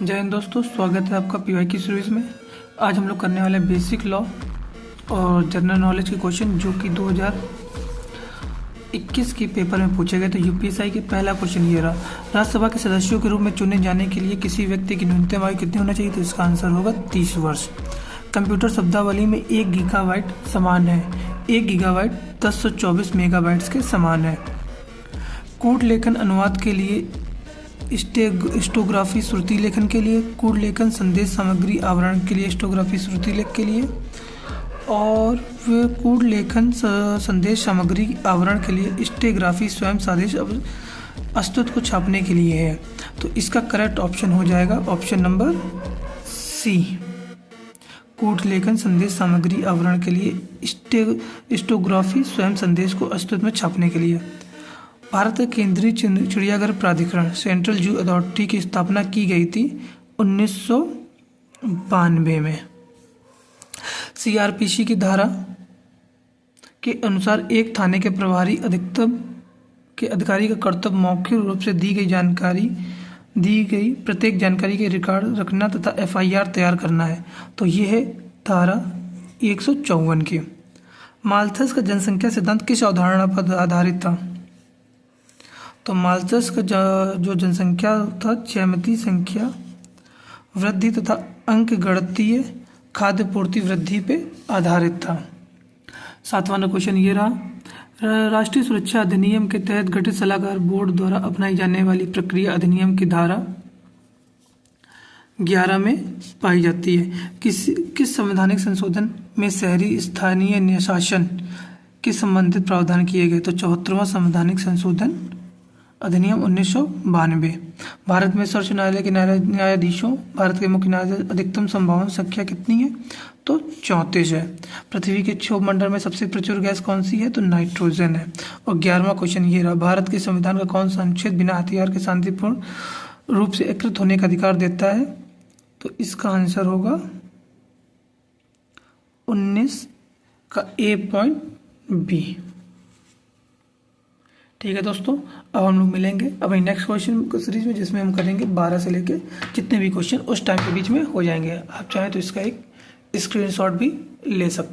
जय हिंद दोस्तों, स्वागत है आपका पीवाई की सीरीज में। आज हम लोग करने वाले बेसिक लॉ और जनरल नॉलेज के क्वेश्चन जो कि 2021 के पेपर में पूछे गए। तो यूपीएससी के पहला क्वेश्चन ये रहा, राज्यसभा के सदस्यों के रूप में चुने जाने के लिए किसी व्यक्ति की न्यूनतम आयु कितनी होना चाहिए? तो इसका आंसर होगा 30 वर्ष। कंप्यूटर शब्दावली में 1 गीगाबाइट समान है, 1 गीगाबाइट 1024 मेगाबाइट्स के समान है। कोड लेखन अनुवाद के लिए, स्टोग्राफी श्रुति लेखन के लिए, कोड लेखन संदेश सामग्री आवरण के लिए, स्टोग्राफी श्रुति लेख के लिए, और कोड लेखन संदेश सामग्री आवरण के लिए, स्टेग्राफी स्वयं सादेश अस्तित्व को छापने के लिए है। तो इसका करेक्ट ऑप्शन हो जाएगा ऑप्शन नंबर सी, कोड लेखन संदेश सामग्री आवरण के लिए, स्टोग्राफी स्वयं संदेश को अस्तित्व में छापने के लिए। भारत के केंद्रीय चिड़ियाघर प्राधिकरण सेंट्रल जू अथॉरिटी की स्थापना की गई थी 1992 में। सीआरपीसी की धारा के अनुसार एक थाने के प्रभारी अधिकारी का कर्तव्य मौखिक रूप से दी गई प्रत्येक जानकारी के रिकॉर्ड रखना तथा एफआईआर तैयार करना है। तो ये है धारा 154 की। माल्थस का जनसंख्या सिद्धांत किस अवधारणा पर आधारित था? तो माल्थस का जो जनसंख्या था, ज्यामितीय संख्या वृद्धि तथा अंकगणितीय खाद्य पूर्ति वृद्धि पे आधारित था। 7वां क्वेश्चन ये रहा, राष्ट्रीय सुरक्षा अधिनियम के तहत गठित सलाहकार बोर्ड द्वारा अपनाई जाने वाली प्रक्रिया अधिनियम की धारा 11 में पाई जाती है। किस संवैधानिक संशोधन में शहरी स्थानीय शासन के संबंधित प्रावधान किए गए? तो 74वां संवैधानिक संशोधन अधिनियम 1992। भारत में सर्वोच्च न्यायालय के न्यायाधीशों, भारत के मुख्य न्यायाधीश अधिकतम संभावना संख्या कितनी है? तो 34 है। पृथ्वी के क्षोभ मंडल में सबसे प्रचुर गैस कौन सी है? तो नाइट्रोजन है। और 11वां क्वेश्चन ये रहा, भारत के संविधान का कौन सा अनुच्छेद बिना हथियार के शांतिपूर्ण रूप से एकत्रित होने का अधिकार देता है? तो इसका आंसर होगा 19 का A.B। ठीक है दोस्तों, अब हम लोग मिलेंगे अपनी नेक्स्ट क्वेश्चन सीरीज में, जिसमें हम करेंगे 12 से लेके जितने भी क्वेश्चन उस टाइम के बीच में हो जाएंगे। आप चाहें तो इसका एक स्क्रीनशॉट भी ले सकते हैं।